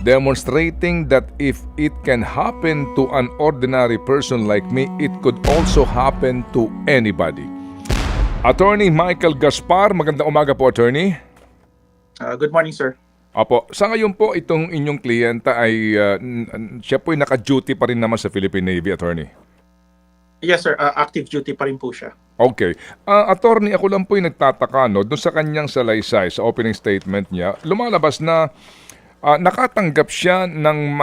demonstrating that if it can happen to an ordinary person like me, it could also happen to anybody. Attorney Michael Gaspar, magandang umaga po, Attorney. Good morning, sir. Opo, sa ngayon po itong inyong kliyenta ay siya po ay naka-duty pa rin naman sa Philippine Navy, Attorney. Yes, sir. Active duty pa rin po siya. Okay. Attorney, ako lang po yung nagtataka, no, doon sa kanyang salaysay, sa opening statement niya, lumalabas na nakatanggap siya ng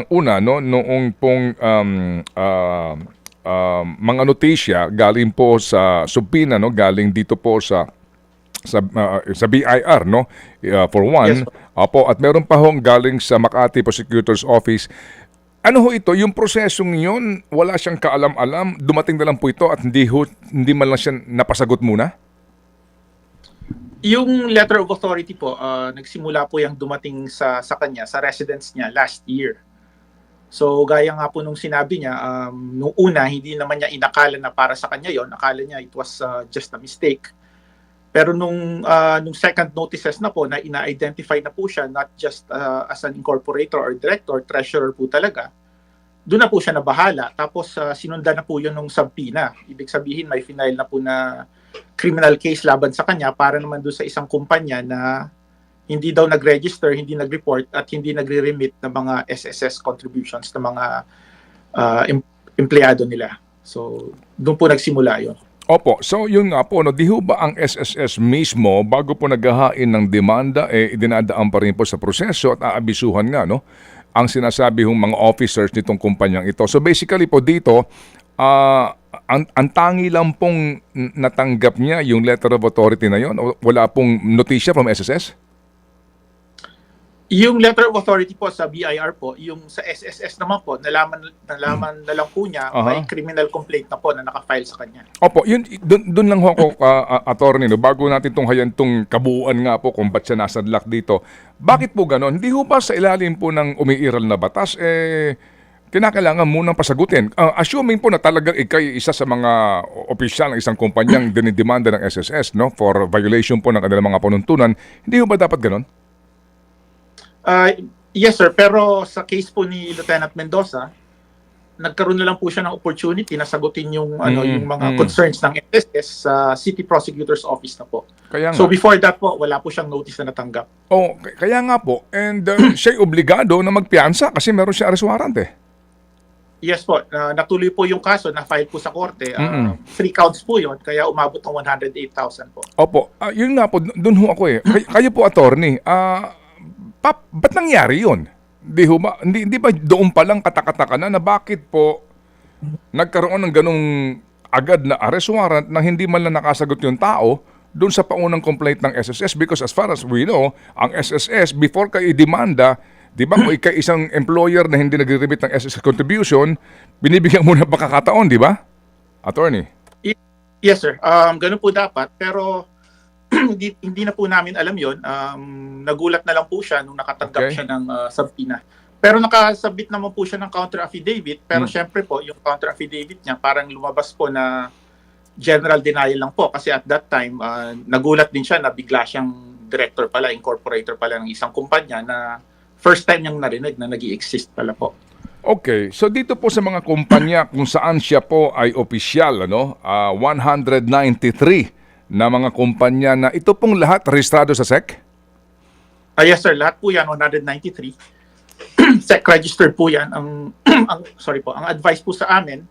una, no, noong pong mga notisya galing po sa subpina, no, galing dito po sa BIR, no, for one. Yes, Opo, at meron pa hong galing sa Makati Prosecutor's Office. Ano ho ito? Yung prosesong yun, wala siyang kaalam-alam, dumating na lang po ito at hindi man lang siya napasagot muna? Yung letter of authority po, nagsimula po yung dumating sa kanya, sa residence niya last year. So gaya nga po nung sinabi niya, nung una, hindi naman niya inakala na para sa kanya yon. Akala niya it was just a mistake. Pero nung second notices na po, na ina-identify na po siya, not just as an incorporator or director, treasurer po talaga, doon na po siya nabahala. Tapos sinundan na po yun nung subpoena. Ibig sabihin, may final na po na criminal case laban sa kanya para naman doon sa isang kumpanya na hindi daw nag-register, hindi nag-report, at hindi nagre-remit ng mga SSS contributions ng mga empleyado nila. So doon po nagsimula yun. Opo, so yun nga po, no, di ho ba ang SSS mismo, bago po naghahain ng demanda, idinadaan pa rin po sa proseso at aabisuhan nga, no, ang sinasabi hong mga officers nitong kumpanyang ito. So basically po dito, ang tangi lang pong natanggap niya yung letter of authority na yon, wala pong notisya from SSS? Yung letter of authority po sa BIR po, yung sa SSS naman po, nalaman na lang po niya, may criminal complaint na po na nakafile sa kanya. Opo, yun, dun lang ho ako, attorney, no, bago natin tong kabuuan nga po kung ba't siya nasadlak dito. Bakit po ganon? Hindi ho ba sa ilalim po ng umiiral na batas, kinakailangan munang pasagutin? Assuming po na talagang ikay isa sa mga opisyal ng isang kumpanyang dinidemanda ng SSS, no, for violation po ng kanilang mga panuntunan, hindi ho ba dapat ganon? Yes, sir. Pero sa case po ni Lieutenant Mendoza, nagkaroon na lang po siya ng opportunity na sagutin yung mga concerns ng SSS sa City Prosecutor's Office na po. So before that po, wala po siyang notice na natanggap. Oh, kaya nga po. And siya'y obligado na magpiyansa kasi meron siya arrest warrant eh. Yes po. Natuloy po yung kaso, na-file po sa korte. 3 counts po yun, kaya umabot ng 108,000 po. Opo. Yun nga po, dun ho ako eh. Kayo po, attorney, ba't nangyari yun? Hindi ba doon pa lang katakataka na bakit po nagkaroon ng ganong agad na arrest warrant na hindi man lang nakasagot yung tao doon sa paunang complaint ng SSS? Because as far as we know, ang SSS, before kayo i-demanda, di ba kung ikay isang employer na hindi nagre-remit ng SSS contribution, binibigyan mo na pagkakataon, di ba? Attorney? Yes, sir. Ganun po dapat, pero hindi na po namin alam yon. Nagulat na lang po siya nung nakatanggap siya ng subpoena. Pero nakasubmit naman po siya ng counter affidavit. Pero syempre po, yung counter affidavit niya parang lumabas po na general denial lang po. Kasi at that time, nagulat din siya na bigla siyang director pala, incorporator pala ng isang kumpanya na first time niyang narinig na nag-i-exist pala po. Okay, so dito po sa mga kumpanya kung saan siya po ay opisyal, 193 na mga kumpanya na ito pong lahat rehistrado sa SEC? Yes sir, lahat po yan, 193. SEC registered po yan. Ang advice po sa amin,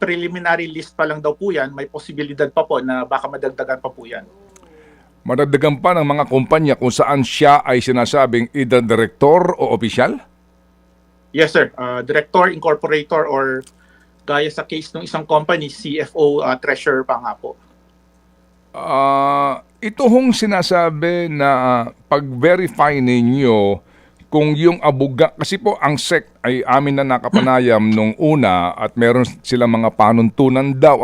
preliminary list pa lang daw po yan, may posibilidad pa po na baka madagdagan pa po yan. Madagdagan pa ng mga kumpanya kung saan siya ay sinasabing either director o opisyal? Yes sir, director, incorporator, or gaya sa case ng isang company, CFO, treasurer pa nga po. Ito hong sinasabi na pag-verify ninyo kung yung abuga, kasi po ang SEC ay amin na nakapanayam nung una at meron silang mga panuntunan daw.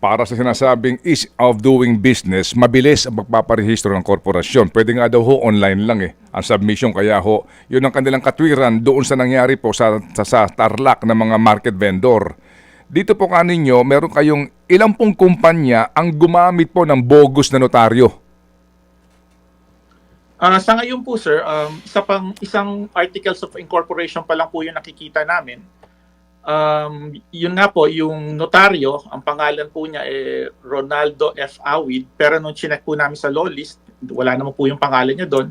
Para sa sinasabing ease of doing business, mabilis ang magpaparehistro ng korporasyon. Pwede nga daw online lang ang submission. Kaya yun ang kanilang katwiran doon sa nangyari po sa Tarlac ng mga market vendor. Dito po kaninyo, meron kayong ilang pong kumpanya ang gumamit po ng bogus na notaryo? Sa ngayon po sir, isang articles of incorporation pa lang po yung nakikita namin. Yun nga po, yung notaryo, ang pangalan po niya Ronaldo F. Awid, pero nung chinek po namin sa law list, wala naman po yung pangalan niya doon.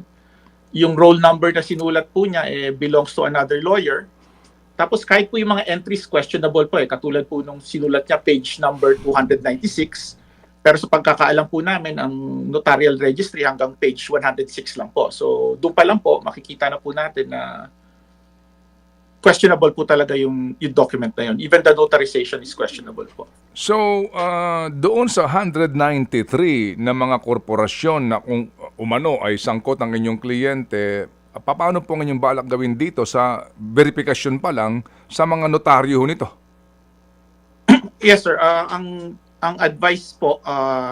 Yung roll number na sinulat po niya belongs to another lawyer. Tapos kahit po yung mga entries questionable po katulad po nung sinulat niya page number 296, pero sa pagkakaalam po namin, ang notarial registry hanggang page 106 lang po. So doon pa lang po, makikita na po natin na questionable po talaga yung document na yun. Even the notarization is questionable po. So, doon sa 193 na mga korporasyon na kung umano ay sangkot ang inyong kliyente, paano po ang inyong balak gawin dito sa verifikasyon pa lang sa mga notaryo nito? Yes sir, ang advice po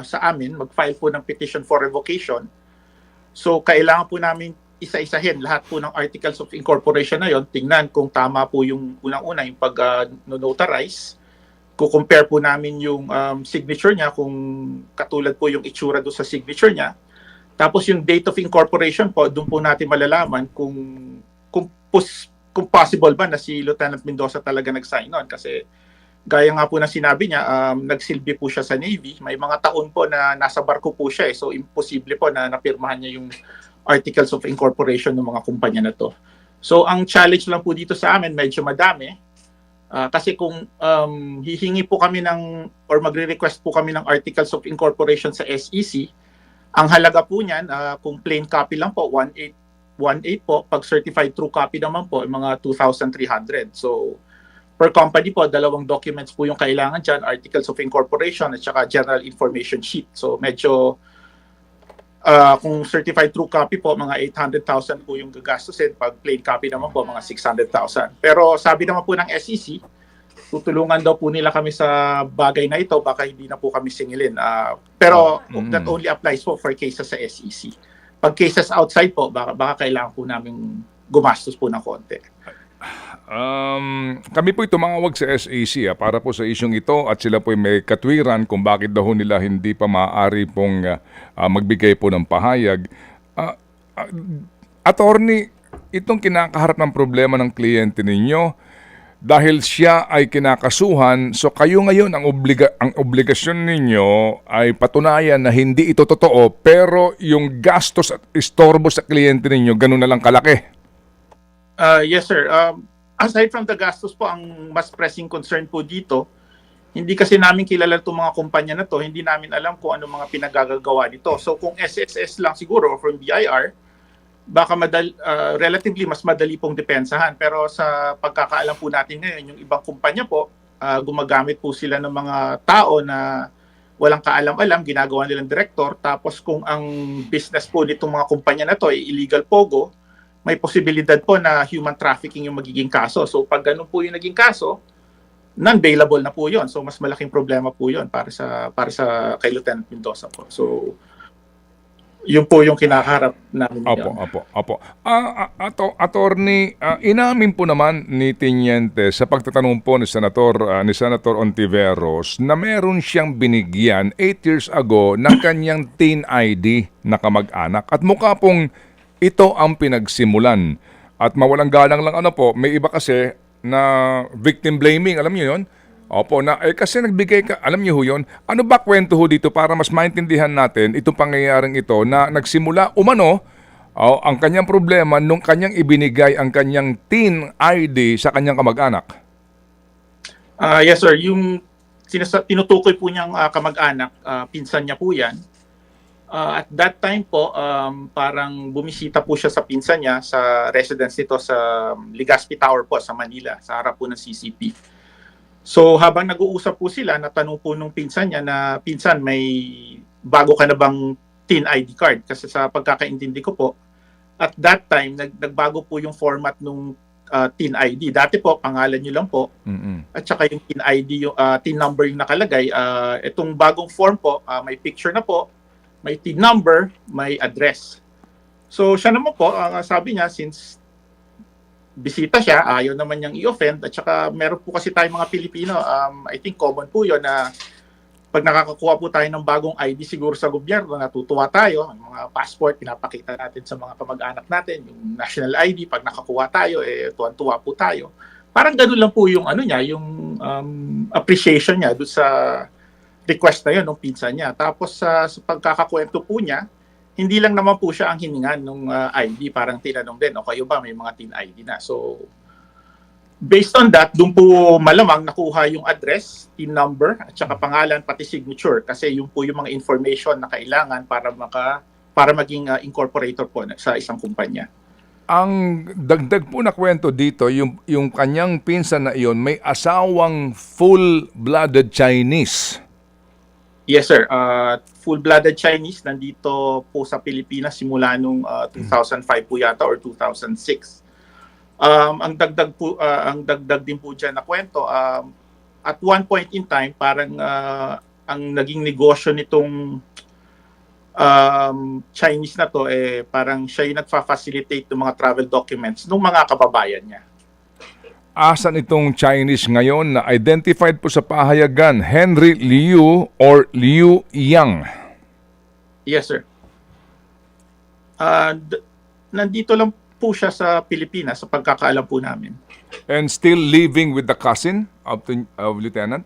sa amin, mag-file po ng petition for revocation. So kailangan po namin isa-isahin lahat po ng articles of incorporation na yon, tingnan kung tama po yung unang-una yung pag-notarize. Kukompare po namin yung signature niya kung katulad po yung itsura doon sa signature niya. Tapos yung date of incorporation po, doon po natin malalaman kung possible ba na si Lieutenant Mendoza talaga nag-sign on. Kasi gaya nga po na sinabi niya, nagsilbi po siya sa Navy. May mga taon po na nasa barko po siya so imposible po na napirmahan niya yung articles of incorporation ng mga kumpanya na to. So ang challenge lang po dito sa amin, medyo madami. Kasi kung hihingi po kami ng or magre-request po kami ng articles of incorporation sa SEC, ang halaga po niyan, kung plain copy lang po, 1,818 po. Pag certified true copy naman po, mga 2,300. So per company po, 2 documents po yung kailangan dyan, articles of incorporation at saka general information sheet. So medyo kung certified true copy po, mga 800,000 po yung gagastusin. Pag plain copy naman po, mga 600,000. Pero sabi naman po ng SEC, tutulungan daw po nila kami sa bagay na ito, baka hindi na po kami singilin. Pero that only applies po for cases sa SEC. Pag cases outside po, baka kailangan po namin gumastos po ng konti. Kami po'y tumawag sa SAC para po sa isyong ito at sila po'y may katwiran kung bakit daw nila hindi pa maaari pong magbigay po ng pahayag. Attorney, itong kinakaharap ng problema ng kliyente ninyo, dahil siya ay kinakasuhan, so kayo ngayon ang obligasyon ninyo ay patunayan na hindi ito totoo, pero yung gastos at istorbo sa kliyente ninyo, ganun na lang kalaki. Yes sir. Aside from the gastos po, ang mas pressing concern po dito, hindi kasi namin kilala itong mga kumpanya na to, hindi namin alam kung ano mga pinagagagawa dito. So kung SSS lang siguro or from BIR, baka relatively mas madali pong depensahan. Pero sa pagkakaalam po natin ngayon, yung ibang kumpanya po, gumagamit po sila ng mga tao na walang kaalam-alam, ginagawa nilang director. Tapos kung ang business po nitong mga kumpanya na to ay illegal pogo, may posibilidad po na human trafficking yung magiging kaso. So pag ganun po yung naging kaso, non-bailable na po yun. So mas malaking problema po yun para sa kay Lieutenant Mendoza po. So yun po yung kinakaharap namin. Opo. Attorney, inamin po naman ni Teniente sa pagtatanong po ni Senator Ontiveros na meron siyang binigyan 8 years ago ng kanyang teen ID na kamag-anak. At mukha pong ito ang pinagsimulan. At mawalang galang lang may iba kasi na victim blaming, alam niyo yun? Opo, kasi nagbigay ka, alam niyo ho yun? Ano ba kwento ho dito para mas maintindihan natin itong pangyayaring ito na nagsimula umano ang kanyang problema nung kanyang ibinigay ang kanyang teen ID sa kanyang kamag-anak? Yes sir, yung tinutukoy po niyang kamag-anak, pinsan niya po yan. At that time po, parang bumisita po siya sa pinsan niya sa residence nito sa Legazpi Tower po sa Manila, sa harap po ng CCP. So habang nag-uusap po sila, natanong po nung pinsan niya na, pinsan, may bago ka na bang teen ID card? Kasi sa pagkakaintindi ko po, at that time, nagbago po yung format nung teen ID. Dati po, pangalan niyo lang po. At saka yung teen ID, yung teen number yung nakalagay. Itong bagong form po, may picture na po, may teen number, may address. So siya naman po, sabi niya, since bisita siya, ayaw naman niyang i-offend. At saka meron po kasi tayong mga Pilipino, I think common po yun na pag nakakakuha po tayo ng bagong ID siguro sa gobyerno, natutuwa tayo. Ang mga passport, pinapakita natin sa mga kamag-anak natin. Yung national ID, pag nakakuha tayo, tuwan-tuwa po tayo. Parang ganun lang po yung ano niya, yung appreciation niya doon sa request na yun ng pinsan niya. Tapos sa pagkakakwento po niya, hindi lang naman po siya ang hiningan ng ID. Parang tinanong din, o kayo ba may mga teen ID na? So, based on that, doon po malamang nakuha yung address, team number, at saka pangalan, pati signature. Kasi yung po yung mga information na kailangan para maging incorporator po sa isang kumpanya. Ang dagdag po na kwento dito, yung kanyang pinsan na iyon, may asawang full-blooded Chinese. Yes, sir. Full-blooded Chinese, nandito po sa Pilipinas simula nung 2005 po yata or 2006. Ang dagdag din po diyan na kwento, at one point in time parang ang naging negosyo nitong Chinese na to parang siya yung nagfa-facilitate ng mga travel documents ng mga kababayan niya. Asan itong Chinese ngayon na identified po sa pahayagan? Henry Liu or Liu Yang? Yes, sir. Nandito lang po siya sa Pilipinas sa pagkakaalam po namin. And still living with the cousin of Lieutenant?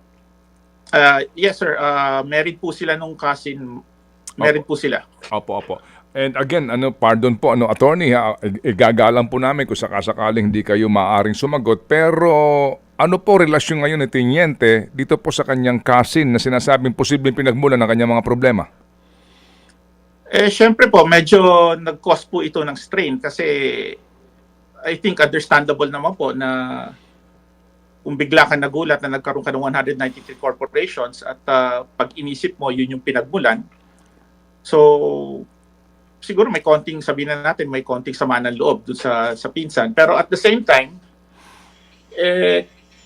Yes, sir. Married po sila nung cousin. Married po sila. Opo. And again, pardon po, attorney, igagalang po namin kung sakasakaling hindi kayo maaaring sumagot. Pero ano po relasyon ngayon ni Teniente dito po sa kanyang cousin na sinasabing posibleng pinagmulan ng kanyang mga problema? Syempre po, medyo nag-cause po ito ng strain kasi I think understandable naman po na kung bigla ka nagulat na nagkaroon ka ng 193 corporations at pag inisip mo, yun yung pinagmulan. So, siguro may konting, sabihin na natin, may konting sama ng loob doon sa pinsan. Pero at the same time,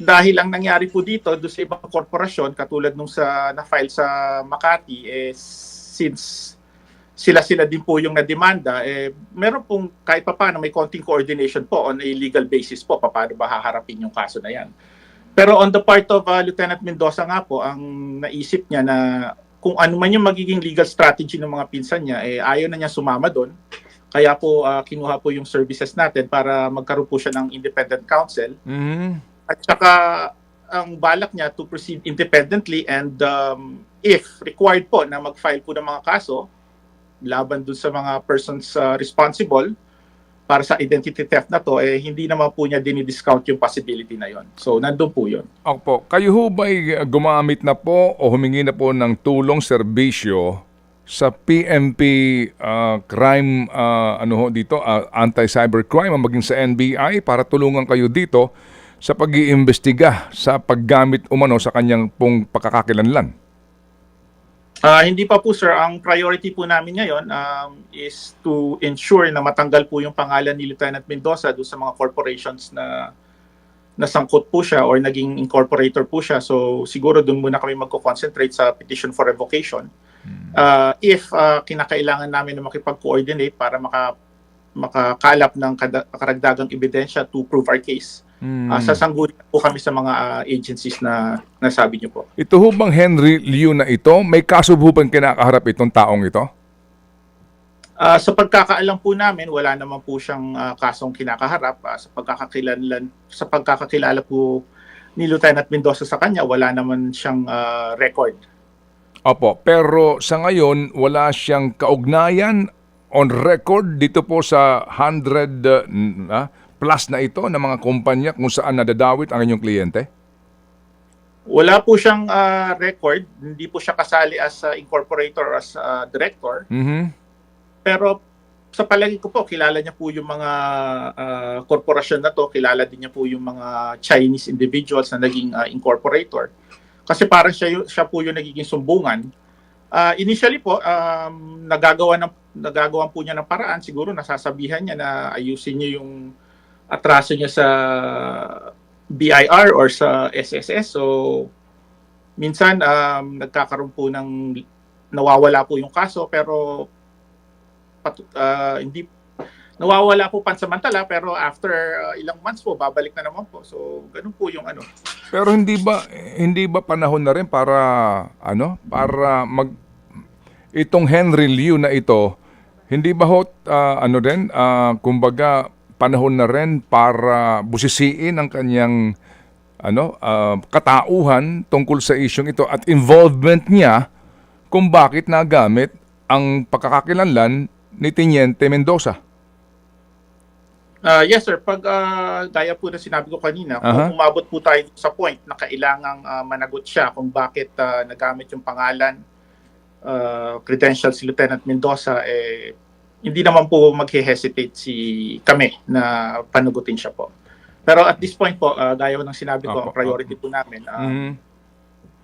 dahil ang nangyari po dito doon sa ibang korporasyon, katulad nung na-file sa Makati, since sila din po yung na-demanda, meron pong kahit pa paano may konting coordination po on a legal basis po, paano ba haharapin yung kaso na yan. Pero on the part of Lieutenant Mendoza nga po, ang naisip niya na kung ano man yung magiging legal strategy ng mga pinsan niya, ayaw na niya sumama doon. Kaya po kinuha po yung services natin para magkaroon po siya ng independent counsel. Mm-hmm. At saka ang balak niya to proceed independently and if required po na mag-file po ng mga kaso laban doon sa mga persons responsible para sa identity theft na to, hindi naman po niya dinidiscount yung possibility na yon. So, nandun po yun. Opo. Kayo ho ba'y gumamit na po o humingi na po ng tulong serbisyo sa PNP crime, anti-cybercrime, maging sa NBI para tulungan kayo dito sa pag-iimbestiga sa paggamit umano sa kanyang pong pagkakakilanlan? Hindi pa po, sir. Ang priority po namin ngayon is to ensure na matanggal po yung pangalan ni Lieutenant Mendoza doon sa mga corporations na nasangkot po siya or naging incorporator po siya. So siguro doon muna kami magko-concentrate sa petition for revocation. If kinakailangan namin na makipag-coordinate para makakalap ng karagdagang ebidensya to prove our case, sasangguni po kami sa mga agencies na nasabi niyo po. Ito ho bang Henry Liu na ito, may kaso ho bang kinakaharap itong taong ito? Sa pagkakaalam po namin, wala naman po siyang kasong kinakaharap. Sa pagkakakilala po ni Lieutenant Mendoza sa kanya, wala naman siyang record. Opo, pero sa ngayon, wala siyang kaugnayan on record dito po sa 100 plus na ito ng mga kumpanya kung saan nadadawit ang inyong kliyente? Wala po siyang record. Hindi po siya kasali as incorporator or as director. Mm-hmm. Pero sa palagi ko po, kilala niya po yung mga korporasyon na to. Kilala din niya po yung mga Chinese individuals na naging incorporator. Kasi parang siya po yung nagiging sumbungan. Initially po, nagagawan po niya ng paraan. Siguro nasasabihan niya na ayusin niya yung atraso niya sa BIR or sa SSS. So, minsan nagkakaroon po nawawala po yung kaso pero nawawala po pansamantala pero after ilang months po babalik na naman po. So ganun po yung ano. Pero hindi ba panahon na rin para para itong Henry Liu na ito, hindi ba kumbaga panahon na rin para busisiin ang kanyang katauhan tungkol sa isyong ito at involvement niya kung bakit nagamit ang pagkakakilanlan ni Teniente Mendoza? Yes sir, pag gaya po na sinabi ko kanina, kung umabot po tayo sa point na kailangang managot siya kung bakit nagamit yung pangalan, credential si Lieutenant Mendoza, hindi naman po mag-hesitate kami na panagutin siya po. Pero at this point po, gaya ng sinabi ko, ang priority po namin,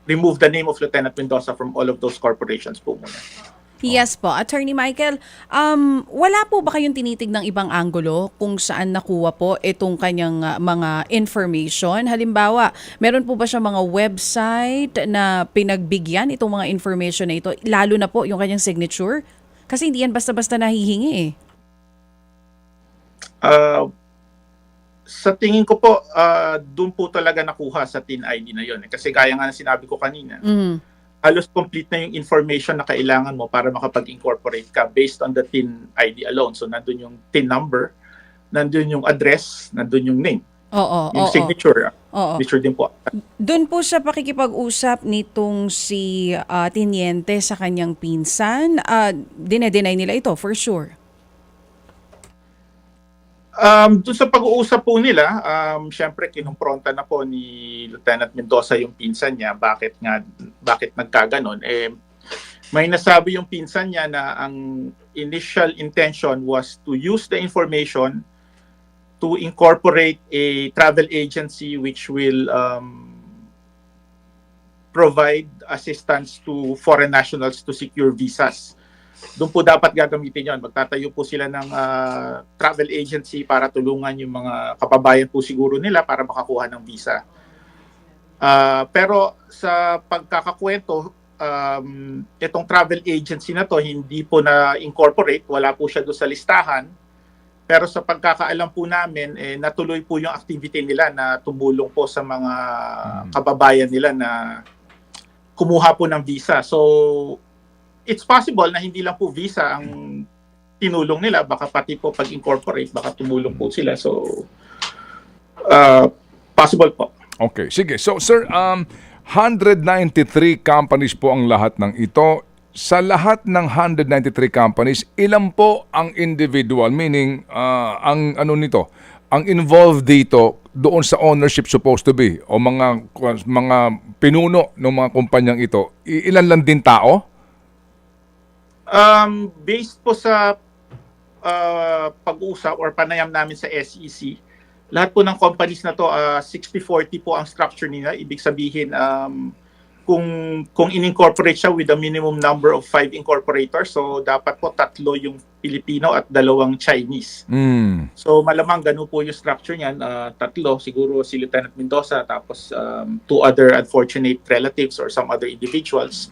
remove the name of Lieutenant Mendoza from all of those corporations po muna. Yes po. Attorney Michael, wala po ba kayong tinitig ng ibang anggulo kung saan nakuha po itong kanyang mga information? Halimbawa, meron po ba siya mga website na pinagbigyan itong mga information na ito, lalo na po yung kanyang signature? Kasi hindi yan basta-basta nahihingi eh. Sa tingin ko po, doon po talaga nakuha sa TIN ID na yun. Kasi gaya nga na sinabi ko kanina, halos complete na yung information na kailangan mo para makapag-incorporate ka based on the TIN ID alone. So, nandun yung TIN number, nandun yung address, nandun yung name. Yung signature. Signature din po. Doon po sa pakikipag-usap nitong si Teniente sa kanyang pinsan, dine-deny nila ito for sure. Doon sa pag-uusap po nila, syempre kinumpronta na po ni Lieutenant Mendoza yung pinsan niya bakit nagkaganon. May nasabi yung pinsan niya na ang initial intention was to use the information to incorporate a travel agency which will provide assistance to foreign nationals to secure visas. Doon po dapat gagamitin yon. Magtatayo po sila ng travel agency para tulungan yung mga kababayan po siguro nila para makakuha ng visa. Pero sa pagkakakwento, itong travel agency na to hindi po na-incorporate. Wala po siya doon sa listahan. Pero sa pagkakaalam po namin, natuloy po yung activity nila na tumulong po sa mga kababayan nila na kumuha po ng visa. So, it's possible na hindi lang po visa ang tinulong nila, baka pati po pag-incorporate, baka tumulong po sila. So, possible po. Okay, sige. So, sir, 193 companies po ang lahat ng ito. Sa lahat ng 193 companies, ilan po ang individual, meaning ang involved dito doon sa ownership supposed to be o mga pinuno ng mga kumpanyang ito, ilan lang din tao? Based po sa pag-uusap or panayam namin sa SEC, lahat po ng companies na to 60-40 po ang structure nila. Ibig sabihin kung in-incorporate siya with a minimum number of 5 incorporators, so dapat po 3 yung Pilipino at 2 Chinese. So malamang ganun po yung structure niyan, 3 siguro si Lieutenant Mendoza, tapos 2 other unfortunate relatives or some other individuals.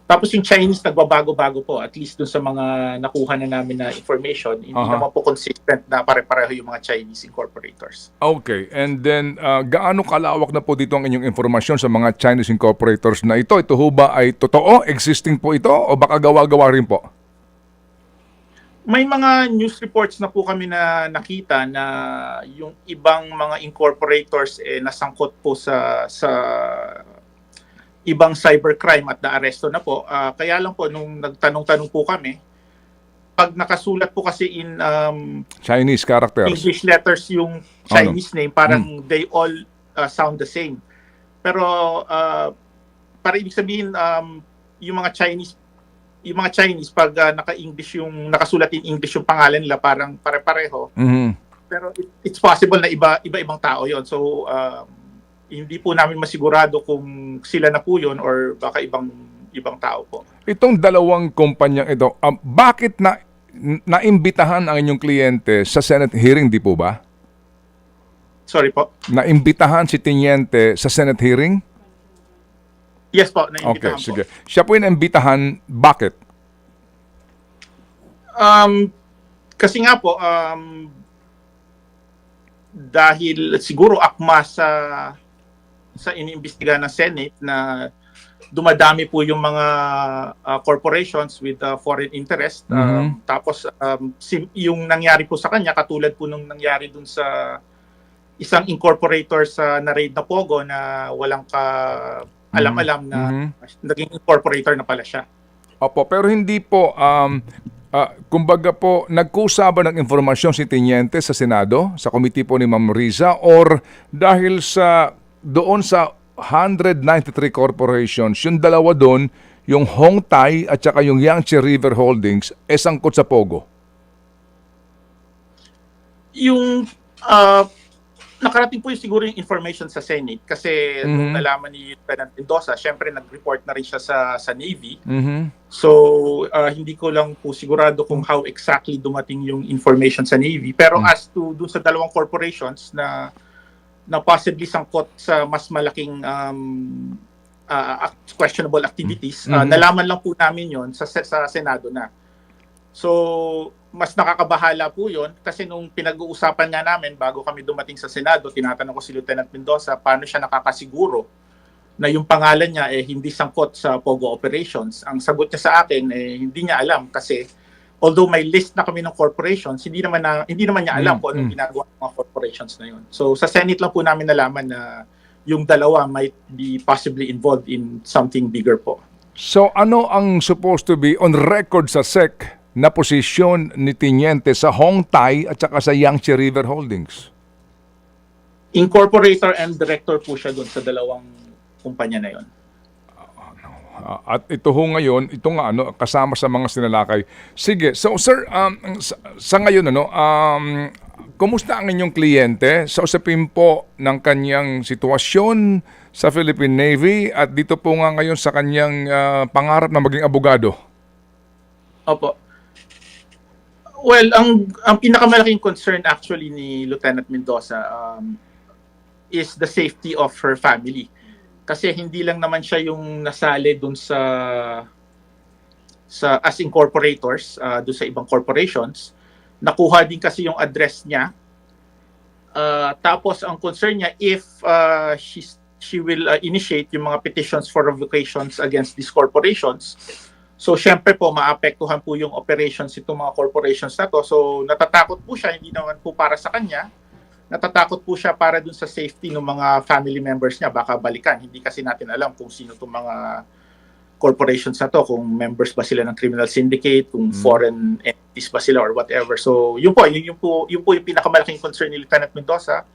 Tapos yung Chinese nagbabago-bago po, at least dun sa mga nakuha na namin na information, hindi naman po consistent na pare-pareho yung mga Chinese incorporators. Okay, and then gaano kalawak na po dito ang inyong informasyon sa mga Chinese incorporators na ito? Ito ho ba ay totoo? Existing po ito? O baka gawa-gawa rin po? May mga news reports na po kami na nakita na yung ibang mga incorporators nasangkot po sa ibang cybercrime at naaresto na po. Kaya lang po, nung nagtanong-tanong po kami, pag nakasulat po kasi in Chinese characters, English letters yung Chinese name, parang they all sound the same. Pero para ibig sabihin, yung mga Chinese pag naka-English nakasulat in English yung pangalan nila, parang pare-pareho. Pero it's possible na iba-ibang tao yon. So hindi po namin masigurado kung sila na po yun or baka ibang tao po. Itong 2 kumpanyang ito, bakit naimbitahan ang inyong kliyente sa Senate hearing, di po ba? Sorry po? Naimbitahan si Teniente sa Senate hearing? Yes po, naimbitahan po. Okay, sige. Siya po yung naimbitahan, bakit? Kasi nga po, dahil siguro akma sa iniimbestigahan ng Senate na dumadami po yung mga corporations with foreign interest. Tapos yung nangyari po sa kanya, katulad po nung nangyari dun sa isang incorporator sa na-raid na Pogo na walang alam-alam na naging incorporator na pala siya. Opo, pero hindi po, kumbaga po, nagkusa ba ng informasyon si Teniente sa Senado, sa committee po ni Ma'am Riza, or dahil doon sa 193 corporations, yung dalawa doon, yung Hong Tai at saka yung Yangtze River Holdings, sangkot sa Pogo? Yung nakarating po yung siguro yung information sa Senate kasi nung nalaman ni Lieutenant Mendoza, syempre nag-report na rin siya sa Navy. So, hindi ko lang po sigurado kung how exactly dumating yung information sa Navy. Pero as to dun sa dalawang corporations na possibly sangkot sa mas malaking questionable activities, nalaman lang po namin yon sa Senado na. So, mas nakakabahala po yon kasi nung pinag-uusapan nga namin bago kami dumating sa Senado, tinatanong ko si Lieutenant Mendoza paano siya nakakasiguro na yung pangalan niya hindi sangkot sa Pogo operations. Ang sagot niya sa akin hindi niya alam kasi although may list na kami ng corporations, hindi naman niya alam kung anong ginagawa ng mga corporations na yun. So sa Senate lang po namin nalaman na yung dalawa might be possibly involved in something bigger po. So ano ang supposed to be on record sa SEC na posisyon ni Teniente sa Hong Tai at saka sa Yangtze River Holdings? Incorporator and director po siya doon sa dalawang kumpanya na yon. At ito ho ngayon, ito nga kasama sa mga sinalakay. Sige, so sir, sa ngayon kumusta ang inyong kliyente sa usapin po ng kanyang sitwasyon sa Philippine Navy at dito po nga ngayon sa kanyang pangarap na maging abogado? Opo. Well, ang pinakamalaking concern actually ni Lieutenant Mendoza is the safety of her family. Kasi hindi lang naman siya yung nasali dun sa as incorporators dun sa ibang corporations. Nakuha din kasi yung address niya. Tapos ang concern niya if she will initiate yung mga petitions for revocations against these corporations. So, syempre po, maapektuhan po yung operations itong mga corporations na to. So, natatakot po siya, hindi naman po para sa kanya. Natatakot po siya para dun sa safety ng mga family members niya. Baka balikan. Hindi kasi natin alam kung sino itong mga corporations na to. Kung members ba sila ng criminal syndicate, kung foreign entities ba sila or whatever. So, yun po yung pinakamalaking concern ni Lieutenant Mendoza.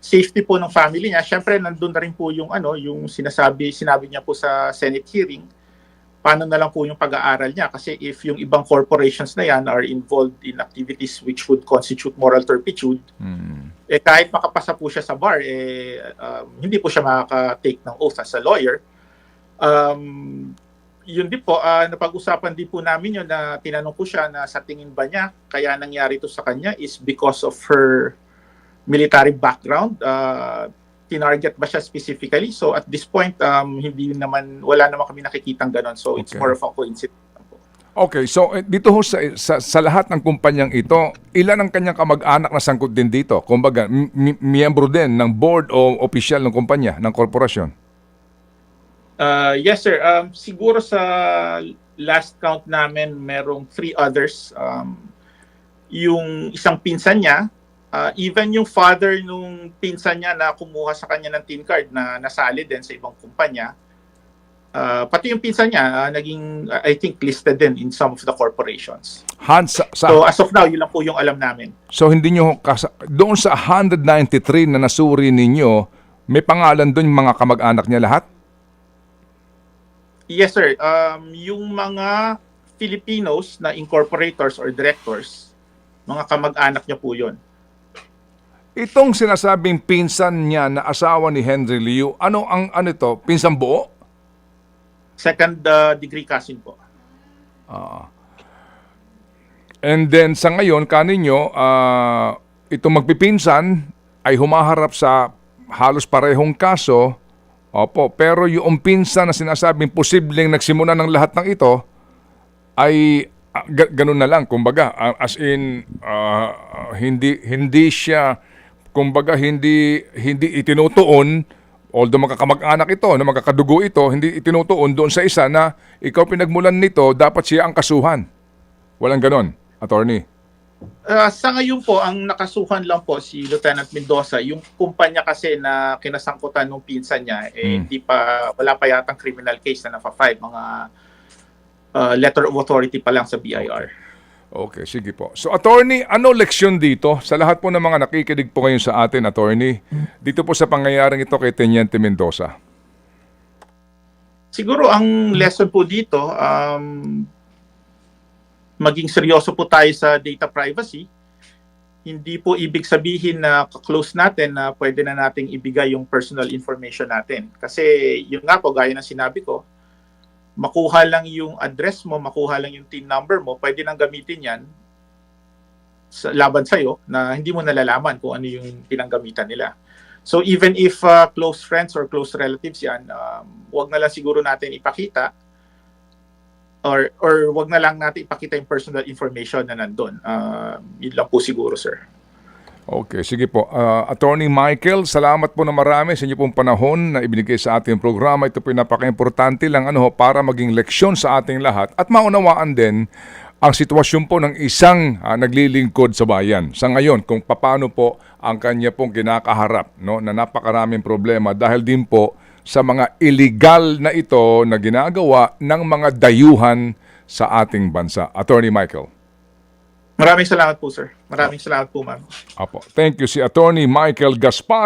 Safety po ng family niya. Syempre, nandun na rin po yung sinabi niya po sa Senate hearing. Paano na lang po yung pag-aaral niya? Kasi if yung ibang corporations na yan are involved in activities which would constitute moral turpitude, kahit makapasa po siya sa bar, hindi po siya makaka-take ng oath as a lawyer. Yun din po, napag-usapan din po namin yun na tinanong ko siya na sa tingin ba niya, kaya nangyari ito sa kanya is because of her military background. Tinarget ba siya specifically? So at this point, wala naman kami nakikitang ganon. So it's more of a coincidence. Okay, so dito ho sa lahat ng kumpanyang ito, ilan ang kanyang kamag-anak na sangkot din dito? Kumbaga, miyembro din ng board o opisyal ng kumpanya, ng korporasyon? Yes, sir. Siguro sa last count namin, merong 3 others. Yung isang pinsan niya, even yung father nung pinsan niya na kumuha sa kanya ng TIN card na nasali din sa ibang kumpanya, pati yung pinsan niya naging, I think, listed din in some of the corporations. So as of now, yun lang po yung alam namin. So hindi nyo, doon sa 193 na nasuri ninyo, may pangalan doon yung mga kamag-anak niya lahat? Yes, sir. Yung mga Filipinos na incorporators or directors, mga kamag-anak niya po yun. Itong sinasabing pinsan niya na asawa ni Henry Liu, ano ito? Pinsan buo? Second degree cousin po. And then sa ngayon, kaninyo, itong magpipinsan ay humaharap sa halos parehong kaso. Opo, pero yung pinsan na sinasabing posibleng nagsimula ng lahat ng ito ay ganun na lang, kumbaga, as in, hindi siya, kumbaga, hindi itinutuon, although magkakamag-anak ito, na magkakadugo ito, hindi itinutuon doon sa isa na ikaw pinagmulan nito, dapat siya ang kasuhan. Walang ganon, attorney. Sa ngayon po, ang nakasuhan lang po si Lieutenant Mendoza, yung kumpanya kasi na kinasangkutan ng pinsan niya, wala pa yatang criminal case na nafa-file, mga letter of authority pa lang sa BIR. Okay, sige po. So, attorney, ano leksyon dito? Sa lahat po ng mga nakikinig po ngayon sa atin, attorney, dito po sa pangyayaring ito kay Teniente Mendoza. Siguro ang lesson po dito, maging seryoso po tayo sa data privacy. Hindi po ibig sabihin na close natin na pwede na nating ibigay yung personal information natin. Kasi yun nga po, gaya ng sinabi ko, makuha lang yung address mo, makuha lang yung TIN number mo, pwede nang gamitin yan laban sa'yo na hindi mo nalalaman kung ano yung pinanggamitan nila. So even if close friends or close relatives yan, wag na lang siguro natin ipakita or wag na lang natin ipakita yung personal information na nandun. Yun lang po siguro, sir. Okay, sige po. Attorney Michael, salamat po na marami sa inyo pong panahon na ibinigay sa ating programa. Ito po napaka-importante lang para maging leksyon sa ating lahat at maunawaan din ang sitwasyon po ng isang naglilingkod sa bayan. Sa ngayon, kung paano po ang kanya pong kinakaharap, no, na napakaraming problema dahil din po sa mga illegal na ito na ginagawa ng mga dayuhan sa ating bansa. Attorney Michael. Maraming salamat po, sir. Maraming salamat po, ma'am. Apo. Thank you si Attorney Michael Gaspar.